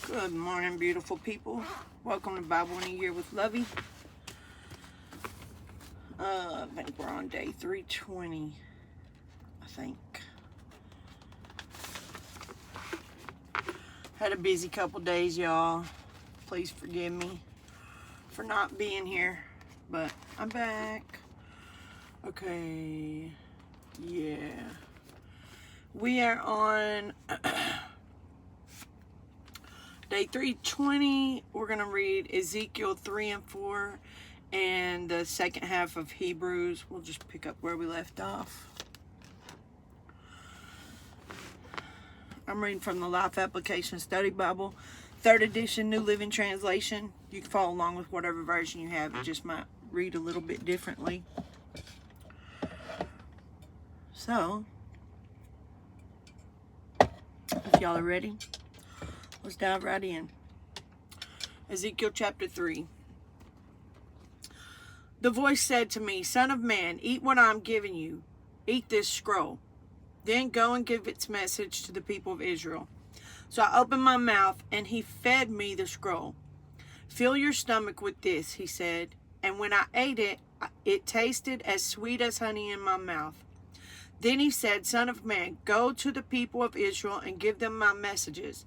Good morning, beautiful people. Welcome to Bible in a Year with Lovie. I think we're on day 320. I think. Had a busy couple days, y'all. Please forgive me for not being here, but I'm back. Okay. Yeah. We are on day 320. We're going to read Ezekiel 3 and 4 and the second half of Hebrews. We'll just pick up where we left off. I'm reading from the Life Application Study Bible, 3rd edition, New Living Translation. You can follow along with whatever version you have. It just might read a little bit differently. So, if y'all are ready, let's dive right in. Ezekiel chapter 3. The voice said to me, "Son of man, eat what I am giving you. Eat this scroll. Then go and give its message to the people of Israel." So I opened my mouth, and he fed me the scroll. "Fill your stomach with this," he said. And when I ate it, it tasted as sweet as honey in my mouth. Then he said, "Son of man, go to the people of Israel and give them my messages.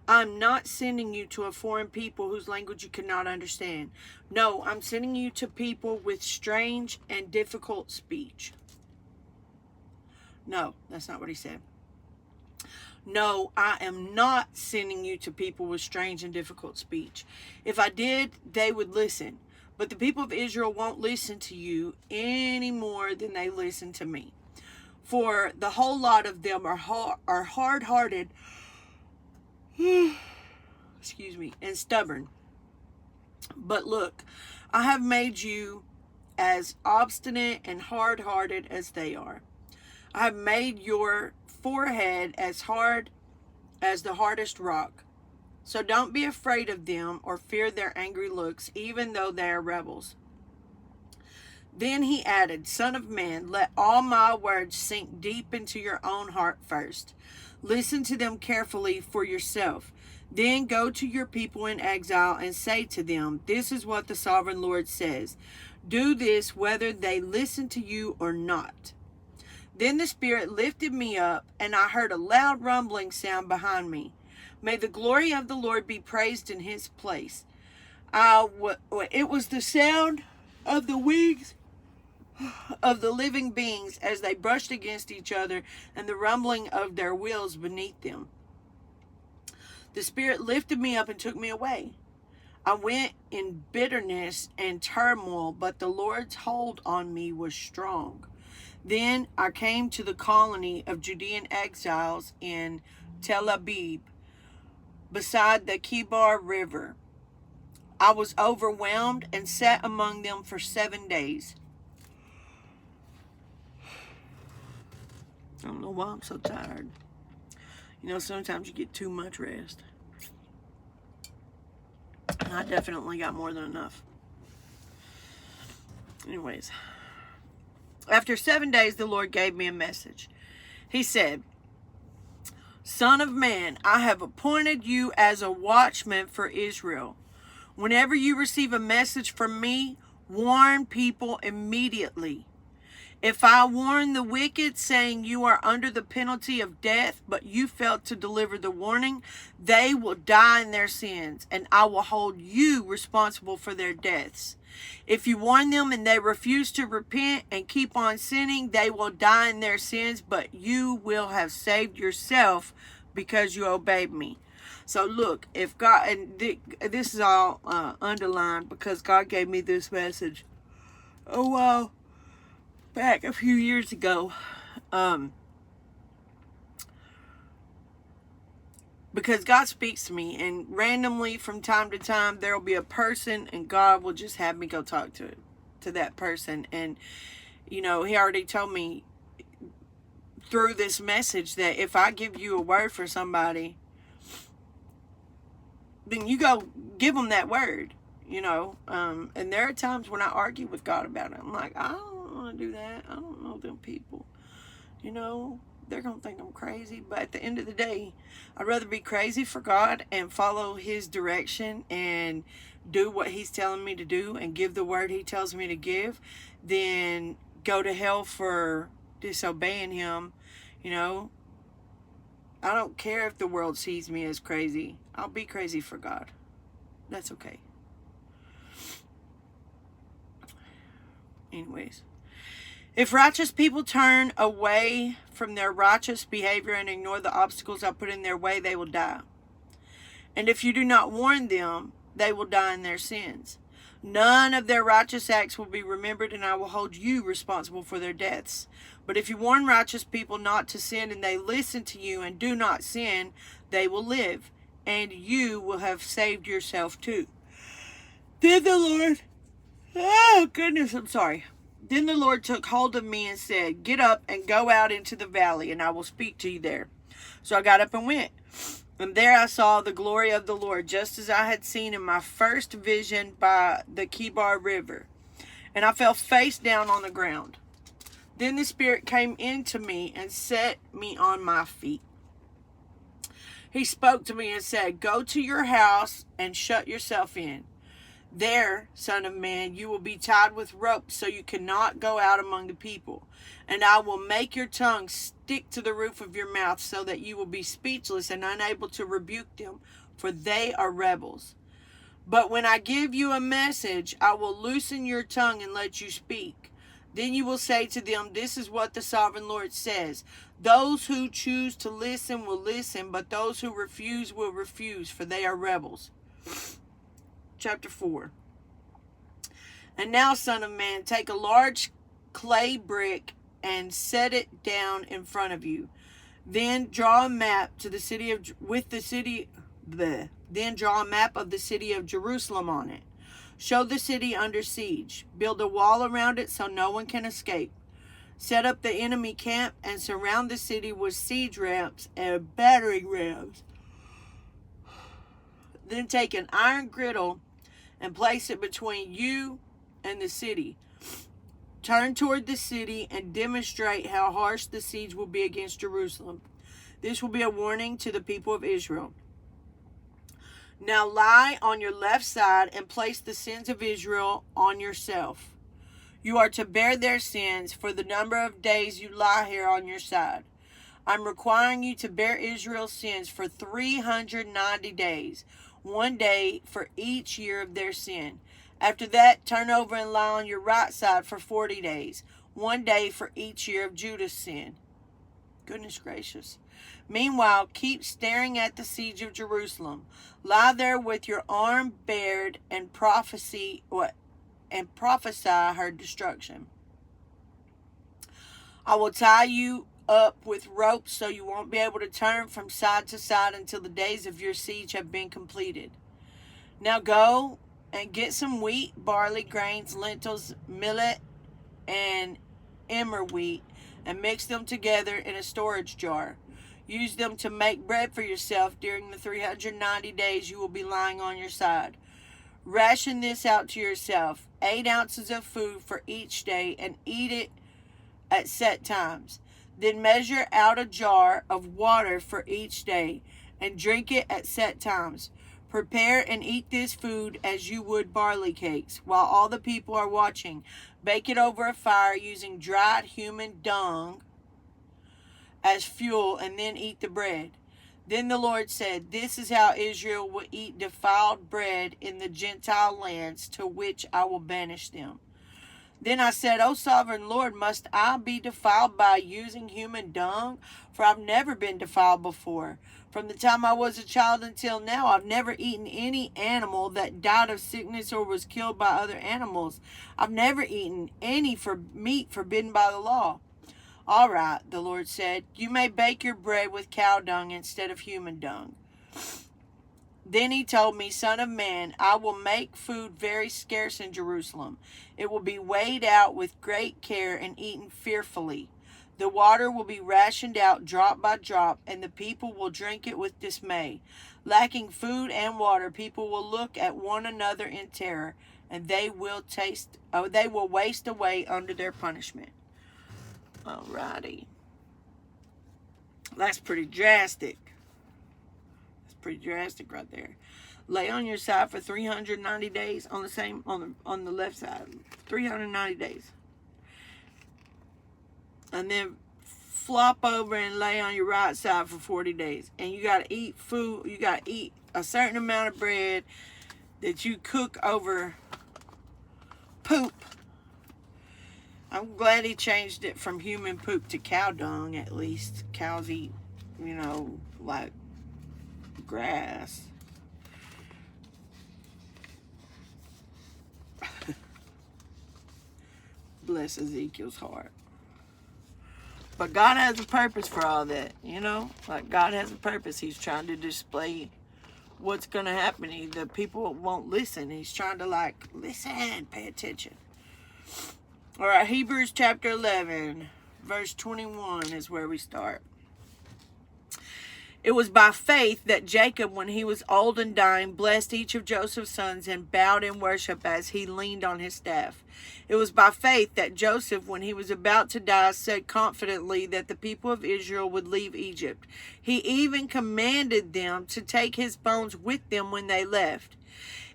I am not sending you to a foreign people whose language you cannot understand. No, I'm sending you to people with strange and difficult speech." No, that's not what he said. "No, I am not sending you to people with strange and difficult speech. If I did, they would listen. But the people of Israel won't listen to you any more than they listen to me. For the whole lot of them are hard-hearted, and stubborn. But look, I have made you as obstinate and hard-hearted as they are. I have made your forehead as hard as the hardest rock. So don't be afraid of them or fear their angry looks, even though they are rebels." Then he added, "Son of man, let all my words sink deep into your own heart first. Listen to them carefully for yourself. Then go to your people in exile and say to them, 'This is what the sovereign Lord says. Do this whether they listen to you or not.'" Then the Spirit lifted me up, and I heard a loud rumbling sound behind me. May the glory of the Lord be praised in his place. It was the sound of the wings of the living beings as they brushed against each other, and the rumbling of their wheels beneath them. The Spirit lifted me up and took me away. I went in bitterness and turmoil, but the Lord's hold on me was strong. Then I came to the colony of Judean exiles in Tel Aviv, beside the Kibar River. I was overwhelmed and sat among them for 7 days. I don't know why I'm so tired. You know, sometimes you get too much rest. And I definitely got more than enough. Anyways, after 7 days, the Lord gave me a message. He said, "Son of man, I have appointed you as a watchman for Israel. Whenever you receive a message from me, warn people immediately. If I warn the wicked, saying you are under the penalty of death, but you failed to deliver the warning, they will die in their sins, and I will hold you responsible for their deaths. If you warn them and they refuse to repent and keep on sinning, they will die in their sins, but you will have saved yourself because you obeyed me." So look, if God, and this is all underlined because God gave me this message a while back, a few years ago, because God speaks to me, and randomly from time to time there will be a person, and God will just have me go talk to that person. And you know, he already told me through this message that if I give you a word for somebody, then you go give them that word, you know. And there are times when I argue with God about it. I'm like, I don't want to do that. I don't know them people, you know. they're going to think I'm crazy. But at the end of the day, I'd rather be crazy for God and follow His direction and do what He's telling me to do and give the word He tells me to give than go to hell for disobeying Him. You know, I don't care if the world sees me as crazy. I'll be crazy for God. That's okay. Anyways. If righteous people turn away from their righteous behavior and ignore the obstacles I put in their way, they will die. And if you do not warn them, they will die in their sins. None of their righteous acts will be remembered, and I will hold you responsible for their deaths. But if you warn righteous people not to sin, and they listen to you and do not sin, they will live, and you will have saved yourself too. Then the Lord, Then the Lord took hold of me and said, get up and go out into the valley, and I will speak to you there. So I got up and went. And there I saw the glory of the Lord, just as I had seen in my first vision by the Kibar River. And I fell face down on the ground. Then the Spirit came into me and set me on my feet. He spoke to me and said, go to your house and shut yourself in. There, son of man, you will be tied with ropes so you cannot go out among the people. And I will make your tongue stick to the roof of your mouth so that you will be speechless and unable to rebuke them, for they are rebels. But when I give you a message, I will loosen your tongue and let you speak. Then you will say to them, this is what the sovereign Lord says. Those who choose to listen will listen, but those who refuse will refuse, for they are rebels. Chapter 4. And now, son of man, take a large clay brick and set it down in front of you. Then draw a map to the city of Then draw a map of the city of Jerusalem on it. Show the city under siege. Build a wall around it so no one can escape. Set up the enemy camp and surround the city with siege ramps and battering rams. Then take an iron griddle and place it between you and the city. Turn toward the city and demonstrate how harsh the siege will be against Jerusalem. This will be a warning to the people of Israel. Now lie on your left side and place the sins of Israel on yourself. You are to bear their sins for the number of days you lie here on your side. I'm requiring you to bear Israel's sins for 390 days, 1 day for each year of their sin. After that, turn over and lie on your right side for 40 days, 1 day for each year of Judah's sin. Goodness gracious. Meanwhile, keep staring at the siege of Jerusalem. Lie there with your arm bared and prophesy her destruction. I will tie you up with ropes so you won't be able to turn from side to side until the days of your siege have been completed. Now go and get some wheat, barley, grains, lentils, millet, and emmer wheat, and mix them together in a storage jar. Use them to make bread for yourself during the 390 days you will be lying on your side. Ration this out to yourself, 8 ounces of food for each day, and eat it at set times. Then measure out a jar of water for each day, and drink it at set times. Prepare and eat this food as you would barley cakes, while all the people are watching. Bake it over a fire using dried human dung as fuel, and then eat the bread. Then the Lord said, this is how Israel will eat defiled bread in the Gentile lands to which I will banish them. Then I said, O sovereign Lord, must I be defiled by using human dung? For I've never been defiled before. From the time I was a child until now, I've never eaten any animal that died of sickness or was killed by other animals. I've never eaten any meat forbidden by the law. All right, the Lord said, you may bake your bread with cow dung instead of human dung. Then he told me, son of man, I will make food very scarce in Jerusalem. It will be weighed out with great care and eaten fearfully. The water will be rationed out drop by drop, and the people will drink it with dismay. Lacking food and water, people will look at one another in terror, and they will waste away under their punishment. Alrighty. That's pretty drastic. That's pretty drastic right there. Lay on your side for 390 days on the left side. 390 days. And then flop over and lay on your right side for 40 days. And you got to eat food. You got to eat a certain amount of bread that you cook over poop. I'm glad he changed it from human poop to cow dung, at least. Cows eat, like grass. Bless Ezekiel's heart. But God has a purpose for all that, Like, God has a purpose. He's trying to display what's going to happen. The people won't listen. He's trying to, listen, pay attention. All right, Hebrews chapter 11, verse 21 is where we start. It was by faith that Jacob, when he was old and dying, blessed each of Joseph's sons and bowed in worship as he leaned on his staff. It was by faith that Joseph, when he was about to die, said confidently that the people of Israel would leave Egypt. He even commanded them to take his bones with them when they left.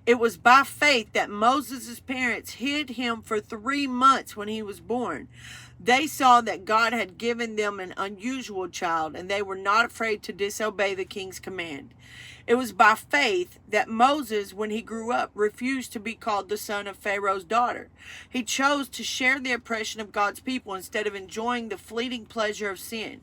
It was by faith that Moses' parents hid him for 3 months when he was born. They saw that God had given them an unusual child, and they were not afraid to disobey the king's command. It was by faith that Moses, when he grew up, refused to be called the son of Pharaoh's daughter. He chose to share the oppression of God's people instead of enjoying the fleeting pleasure of sin.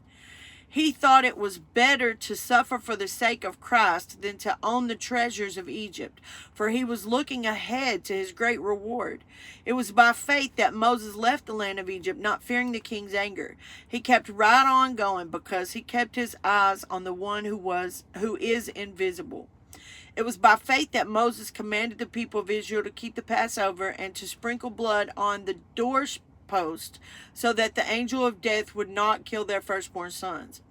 He thought it was better to suffer for the sake of Christ than to own the treasures of Egypt, for he was looking ahead to his great reward. It was by faith that Moses left the land of Egypt, not fearing the king's anger. He kept right on going because he kept his eyes on the one who is invisible. It was by faith that Moses commanded the people of Israel to keep the Passover and to sprinkle blood on the doorpost so that the angel of death would not kill their firstborn sons.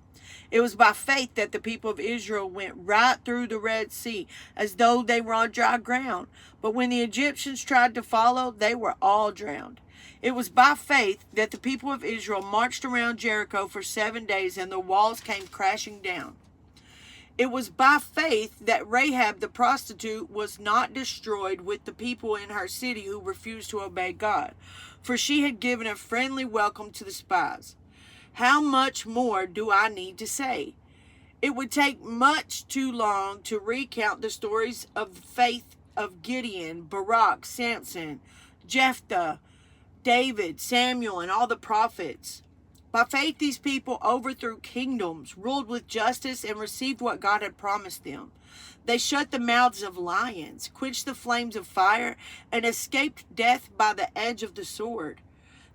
It was by faith that the people of Israel went right through the Red Sea as though they were on dry ground. But when the Egyptians tried to follow, they were all drowned. It was by faith that the people of Israel marched around Jericho for 7 days and the walls came crashing down. It was by faith that Rahab the prostitute was not destroyed with the people in her city who refused to obey God, for she had given a friendly welcome to the spies. How much more do I need to say? It would take much too long to recount the stories of the faith of Gideon, Barak, Samson, Jephthah, David, Samuel, and all the prophets. By faith, these people overthrew kingdoms, ruled with justice, and received what God had promised them. They shut the mouths of lions, quenched the flames of fire, and escaped death by the edge of the sword.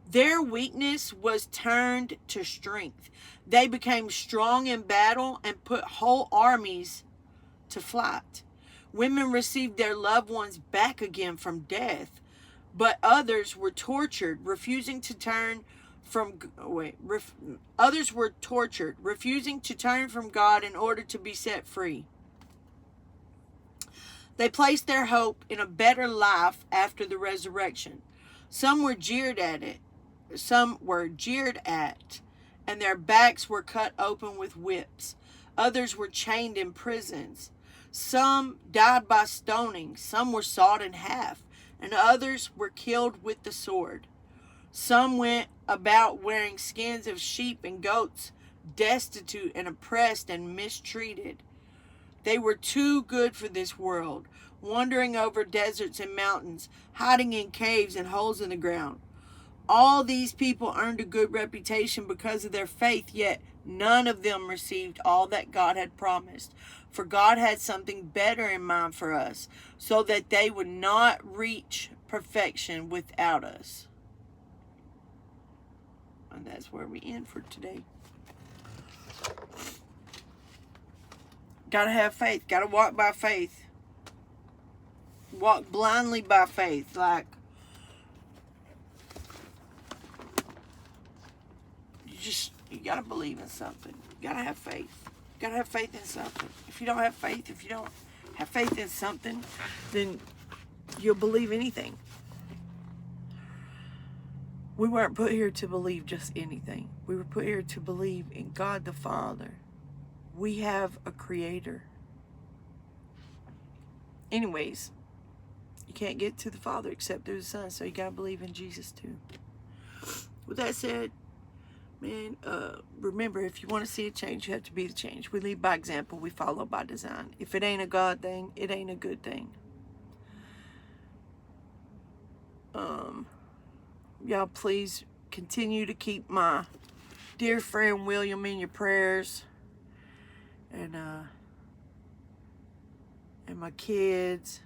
Their weakness was turned to strength. They became strong in battle and put whole armies to flight. Women received their loved ones back again from death, but others were tortured, refusing to turn from God in order to be set free. They placed their hope in a better life after the resurrection. Some were jeered at, and their backs were cut open with whips. Others were chained in prisons. Some died by stoning. Some were sawed in half, and others were killed with the sword. Some went about wearing skins of sheep and goats, destitute and oppressed and mistreated. They were too good for this world, wandering over deserts and mountains, hiding in caves and holes in the ground. All these people earned a good reputation because of their faith, yet none of them received all that God had promised. For God had something better in mind for us, so that they would not reach perfection without us. And that's where we end for today. Gotta have faith. Gotta walk by faith. Walk blindly by faith. You gotta believe in something. You gotta have faith. You gotta have faith in something. If you don't have faith in something, then you'll believe anything. We weren't put here to believe just anything. We were put here to believe in God the Father. We have a creator. Anyways, you can't get to the Father except through the Son, so you gotta believe in Jesus too. With that said, man, remember, if you want to see a change, you have to be the change. We lead by example, we follow by design. If it ain't a God thing, it ain't a good thing. Y'all please continue to keep my dear friend William in your prayers, and my kids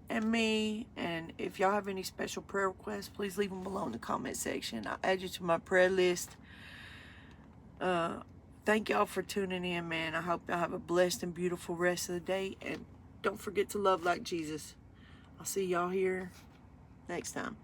and me. And if y'all have any special prayer requests, please leave them below in the comment section. I'll add you to my prayer list. Thank y'all for tuning in, man. I hope y'all have a blessed and beautiful rest of the day, and don't forget to love like Jesus. I'll see y'all here next time.